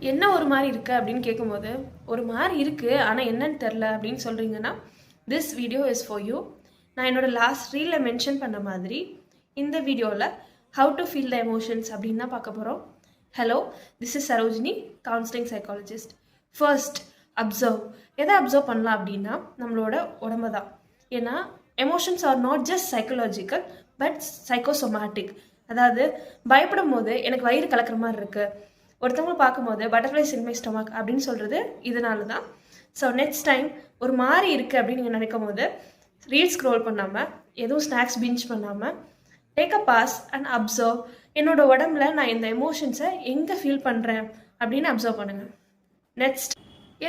என்ன ஒரு மாதிரி இருக்குது அப்படின்னு கேட்கும்போது ஒரு மாதிரி இருக்குது ஆனால் என்னன்னு தெரில அப்படின்னு சொல்கிறீங்கன்னா this video is for you. நான் என்னோடய லாஸ்ட் ரீலில் மென்ஷன் பண்ண மாதிரி இந்த வீடியோவில் how to feel the emotions அப்படின்னு தான் பார்க்க போகிறோம். Hello, this is Sarojini, counselling psychologist. First observe. எதை அப்சர்வ் பண்ணலாம் அப்படின்னா நம்மளோட உடம்பு தான். ஏன்னா emotions are not just psychological but psychosomatic. அதாவது பயப்படும் போது எனக்கு வயிறு கலக்கிற மாதிரி இருக்குது, ஒருத்தவங்களை பார்க்கும்போது பட்டர்ஃப்ளைஸ் இன் மை ஸ்டொமக் அப்படின்னு சொல்கிறது இதனால தான். ஸோ நெக்ஸ்ட் டைம் ஒரு மாதிரி இருக்குது அப்படின்னு நீங்கள் நினைக்கும் போது ரீல்ஸ் ஸ்க்ரோல் பண்ணாமல், எதுவும் ஸ்நாக்ஸ் பிஞ்ச் பண்ணாமல், take a pause and observe. என்னோட உடம்புல நான் இந்த எமோஷன்ஸை எங்கே ஃபீல் பண்ணுறேன் அப்படின்னு அப்சர்வ் பண்ணுங்கள். நெக்ஸ்ட்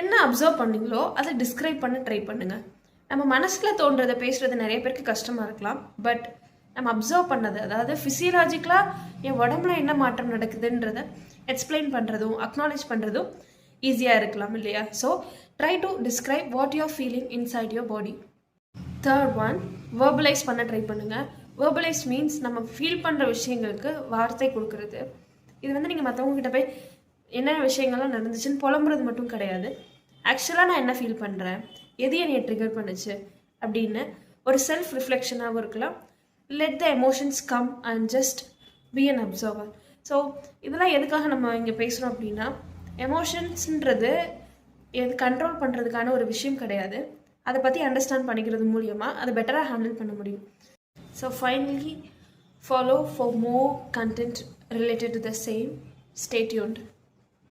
என்ன அப்சர்வ் பண்ணீங்களோ அதை டிஸ்கிரைப் பண்ண ட்ரை பண்ணுங்கள். நம்ம மனசில் தோன்றதை பேசுகிறது நிறைய பேருக்கு கஷ்டமாக இருக்கலாம். பட் நம்ம அப்சர்வ் பண்ணது, அதாவது ஃபிசியலாஜிக்கலாக என் உடம்புல என்ன மாற்றம் நடக்குதுன்றதை எக்ஸ்பிளைன் பண்ணுறதும் அக்னாலேஜ் பண்ணுறதும் ஈஸியாக இருக்கலாம் இல்லையா? So try to describe what you are feeling inside your body. Third one, verbalise பண்ண ட்ரை பண்ணுங்கள். வேர்பலைஸ் மீன்ஸ் நம்ம ஃபீல் பண்ணுற விஷயங்களுக்கு வார்த்தை கொடுக்குறது. இது வந்து நீங்கள் மற்றவங்ககிட்ட போய் என்ன விஷயங்கள்லாம் நடந்துச்சுன்னு புலம்புறது மட்டும் கிடையாது. ஆக்சுவலாக நான் என்ன ஃபீல் பண்ணுறேன், எது என்னை ட்ரிகர் பண்ணுச்சு அப்படின்னு ஒரு செல்ஃப் ரிஃப்ளெக்ஷனாகவும் இருக்கலாம். Let the emotions come and just be an observer. So இதெல்லாம் எதுக்காக நம்ம இங்கே பேசுகிறோம் அப்படின்னா, எமோஷன்ஸ்ன்றது எது கண்ட்ரோல் பண்ணுறதுக்கான ஒரு விஷயம் கிடையாது. அதை பற்றி அண்டர்ஸ்டாண்ட் பண்ணிக்கிறது மூலியமாக அதை பெட்டராக ஹேண்டில் பண்ண முடியும். So finally follow for more content related to the same. Stay tuned.